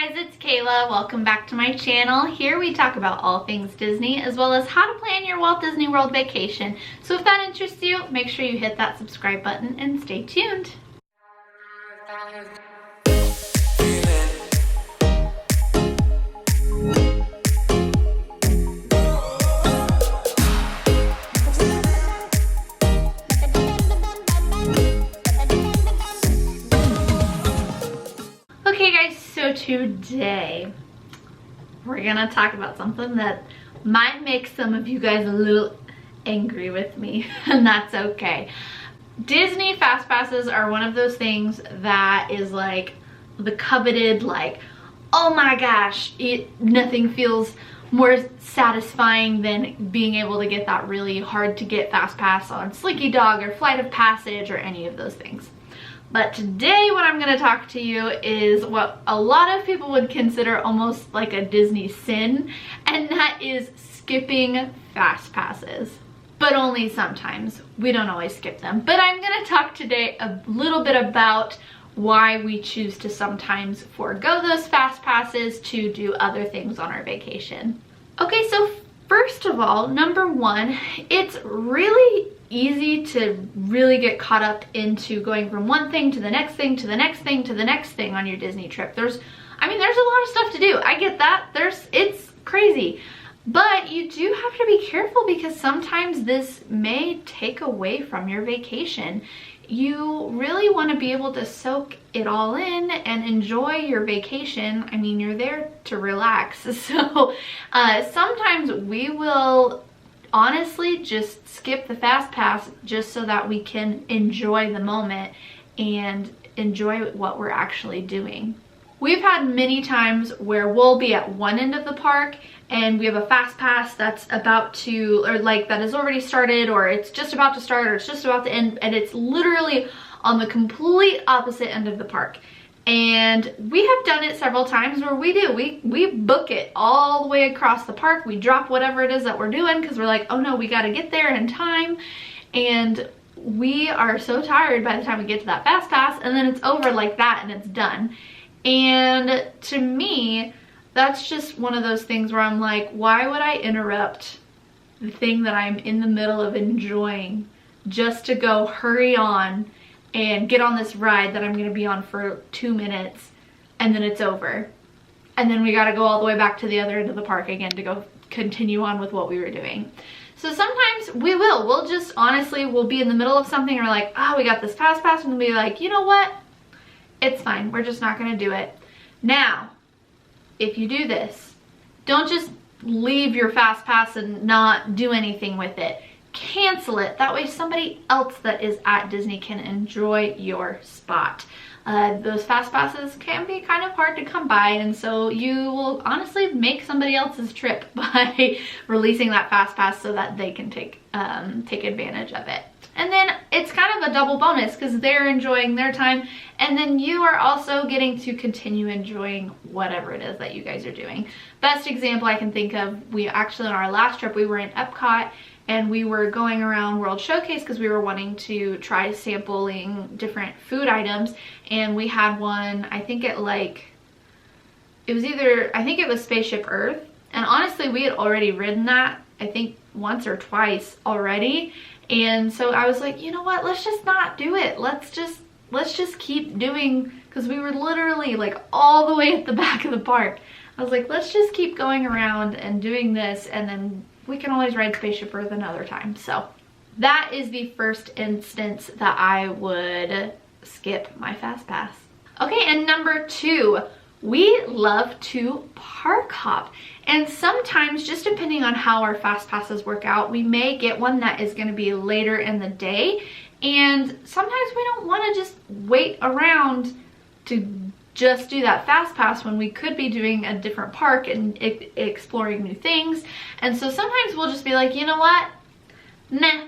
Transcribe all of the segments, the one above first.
guys, it's Kayla. Welcome back to my channel. Here we talk about all things Disney as well as how to plan your Walt Disney World vacation. So if that interests you, make sure you hit that subscribe button and stay tuned. Okay guys, so today we're gonna talk about something that might make some of you guys a little angry with me, and that's okay. Disney fast passes are one of those things that is like the coveted, like, oh my gosh, nothing feels more satisfying than being able to get that really hard to get fast pass on Slinky Dog or Flight of Passage or any of those things. But today what I'm going to talk to you is what a lot of people would consider almost like a Disney sin, and that is skipping fast passes. But only sometimes. We don't always skip them. But I'm going to talk today a little bit about why we choose to sometimes forego those fast passes to do other things on our vacation. Okay, so first of all, number one, it's really easy to really get caught up into going from one thing to the next thing to the next thing to the next thing on your Disney trip. There's a lot of stuff to do. I get that. It's crazy. But you do have to be careful because sometimes this may take away from your vacation. You really want to be able to soak it all in and enjoy your vacation. I mean, you're there to relax. So sometimes we will honestly just skip the fast pass just so that we can enjoy the moment and enjoy what we're actually doing. We've had many times where we'll be at one end of the park and we have a fast pass that's about to, or like that has already started, or it's just about to start, or it's just about to end, and it's literally on the complete opposite end of the park. And we have done it several times where we book it all the way across the park. We drop whatever it is that we're doing because we're like, oh no, we got to get there in time. And we are so tired by the time we get to that fast pass, and then it's over like that and it's done. And to me, that's just one of those things where I'm like, why would I interrupt the thing that I'm in the middle of enjoying just to go hurry on and get on this ride that I'm going to be on for 2 minutes, and then it's over. And then we got to go all the way back to the other end of the park again to go continue on with what we were doing. So sometimes we'll just honestly, we'll be in the middle of something, or like, oh, we got this fast pass, and we'll be like, you know what? It's fine. We're just not going to do it. Now, if you do this, don't just leave your fast pass and not do anything with it. Cancel it. That way somebody else that is at Disney can enjoy your spot. Those fast passes can be kind of hard to come by, and so you will honestly make somebody else's trip by releasing that fast pass so that they can take advantage of it. And then it's kind of a double bonus because they're enjoying their time, and then you are also getting to continue enjoying whatever it is that you guys are doing. Best example I can think of, we actually on our last trip, we were in Epcot and we were going around World Showcase because we were wanting to try sampling different food items, and we had one, I think it was Spaceship Earth, and honestly we had already ridden that, I think once or twice already. And so I was like, you know what, let's just not do it. Let's just keep doing, because we were literally like all the way at the back of the park. I was like, let's just keep going around and doing this, and then we can always ride Spaceship Earth another time. So that is the first instance that I would skip my fast pass. Okay, and number two, we love to park hop. And sometimes, just depending on how our fast passes work out, we may get one that is going to be later in the day. And sometimes we don't want to just wait around to just do that fast pass when we could be doing a different park and exploring new things. And so sometimes we'll just be like, you know what? Nah,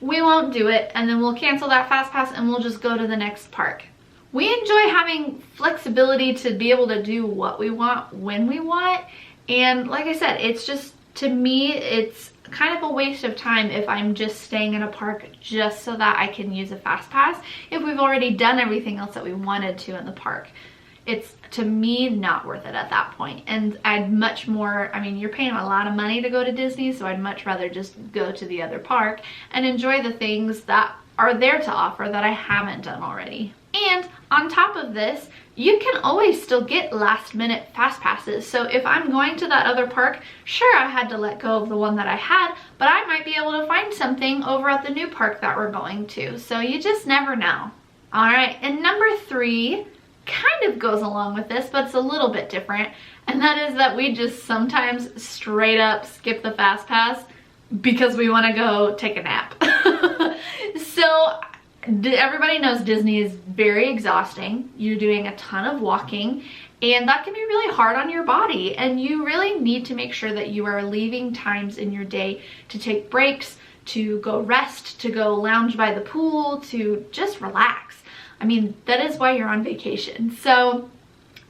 we won't do it. And then we'll cancel that fast pass and we'll just go to the next park. We enjoy having flexibility to be able to do what we want when we want. And like I said, it's just, to me, it's kind of a waste of time if I'm just staying in a park just so that I can use a fast pass if we've already done everything else that we wanted to in the park. it's, to me, not worth it at that point. And I'd much more, I mean, you're paying a lot of money to go to Disney, so I'd much rather just go to the other park and enjoy the things that are there to offer that I haven't done already. And on top of this, you can always still get last minute fast passes. So if I'm going to that other park, sure, I had to let go of the one that I had, but I might be able to find something over at the new park that we're going to. So you just never know. All right, and number 3 kind of goes along with this, but it's a little bit different. And that is that we just sometimes straight up skip the fast pass because we want to go take a nap. So everybody knows Disney is very exhausting. You're doing a ton of walking, and that can be really hard on your body. And you really need to make sure that you are leaving times in your day to take breaks, to go rest, to go lounge by the pool, to just relax. I mean, that is why you're on vacation. So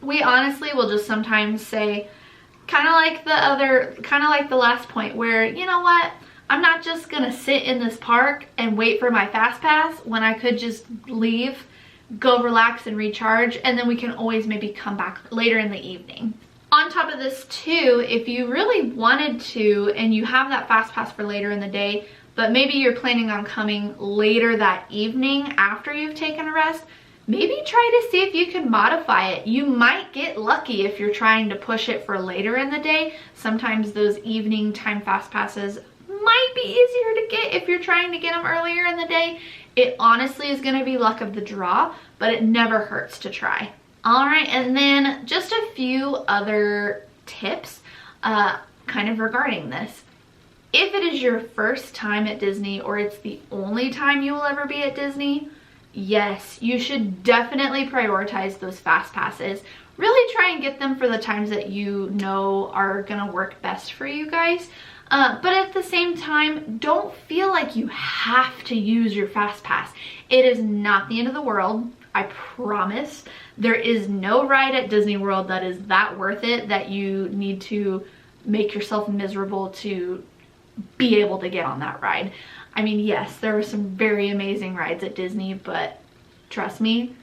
we honestly will just sometimes say, kind of like the last point where, you know what? I'm not just gonna sit in this park and wait for my fast pass when I could just leave, go relax and recharge, and then we can always maybe come back later in the evening. On top of this too, if you really wanted to and you have that fast pass for later in the day, but maybe you're planning on coming later that evening after you've taken a rest, maybe try to see if you can modify it. You might get lucky if you're trying to push it for later in the day. Sometimes those evening time fast passes might be easier to get if you're trying to get them earlier in the day. It honestly is going to be luck of the draw, but it never hurts to try. All right, and then just a few other tips kind of regarding this. If it is your first time at Disney, or it's the only time you will ever be at Disney, yes, you should definitely prioritize those fast passes. Really try and get them for the times that you know are gonna work best for you guys. But at the same time, don't feel like you have to use your fast pass. It is not the end of the world, I promise. There is no ride at Disney World that is that worth it that you need to make yourself miserable to be able to get on that ride. I mean, yes, there are some very amazing rides at Disney, but trust me,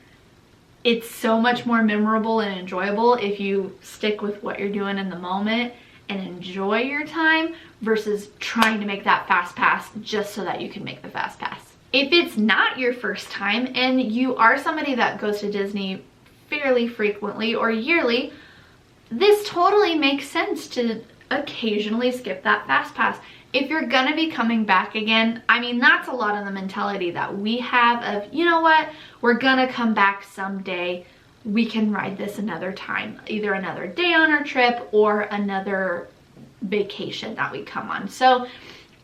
it's so much more memorable and enjoyable if you stick with what you're doing in the moment and enjoy your time versus trying to make that fast pass just so that you can make the fast pass. If it's not your first time and you are somebody that goes to Disney fairly frequently or yearly, this totally makes sense to occasionally skip that fast pass. If you're gonna be coming back again, I mean, that's a lot of the mentality that we have of, you know what, we're gonna come back someday. We can ride this another time, either another day on our trip or another vacation that we come on. So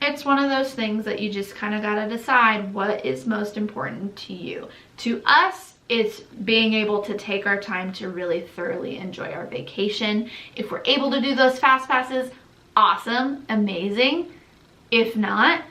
it's one of those things that you just kind of got to decide what is most important to you. To us, it's being able to take our time to really thoroughly enjoy our vacation. If we're able to do those fast passes, awesome, amazing. If not,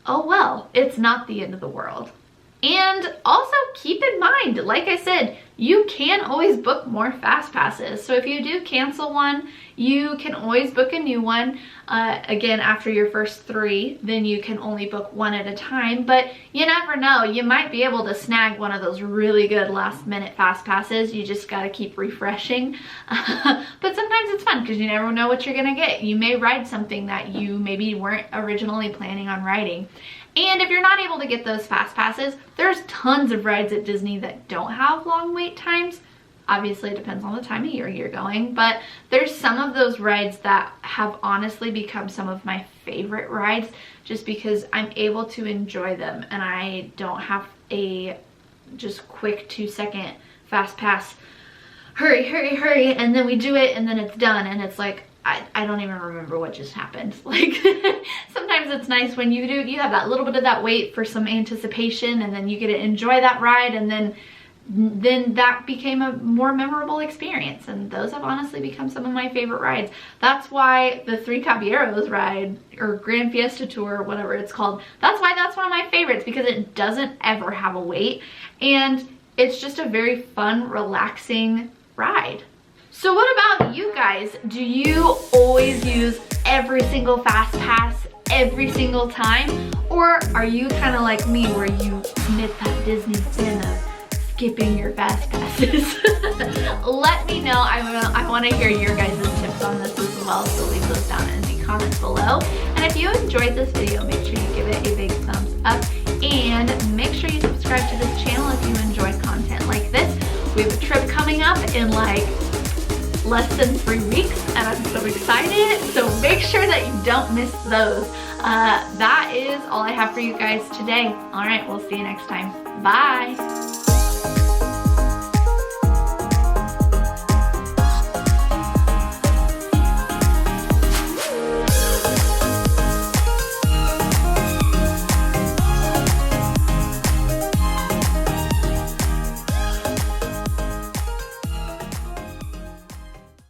oh well, it's not the end of the world. And also keep in mind, like I said, you can always book more fast passes. So if you do cancel one, you can always book a new one. Again, after your first 3, then you can only book one at a time. But you never know, you might be able to snag one of those really good last minute fast passes. You just gotta keep refreshing. But sometimes it's fun because you never know what you're gonna get. You may ride something that you maybe weren't originally planning on riding. And if you're not able to get those fast passes, there's tons of rides at Disney that don't have long wait times. Obviously, it depends on the time of year you're going, but there's some of those rides that have honestly become some of my favorite rides just because I'm able to enjoy them and I don't have a just quick 2-second fast pass, hurry, hurry, hurry, and then we do it and then it's done and it's like, I don't even remember what just happened. Like sometimes it's nice when you have that little bit of that wait for some anticipation and then you get to enjoy that ride and then that became a more memorable experience, and those have honestly become some of my favorite rides. That's why the Three Caballeros ride or Grand Fiesta Tour, whatever it's called, that's why that's one of my favorites, because it doesn't ever have a wait and it's just a very fun, relaxing ride. So what about you guys? Do you always use every single fast pass every single time? Or are you kind of like me where you knit that Disney fin of skipping your fast passes? Let me know. I want to hear your guys' tips on this as well, so leave those down in the comments below. And if you enjoyed this video, make sure you give it a big thumbs up and make sure you subscribe to this channel if you enjoy content like this. We have a trip coming up in like less than 3 weeks and I'm so excited, so make sure that you don't miss those. That is all I have for you guys today. All right, we'll see you next time. Bye.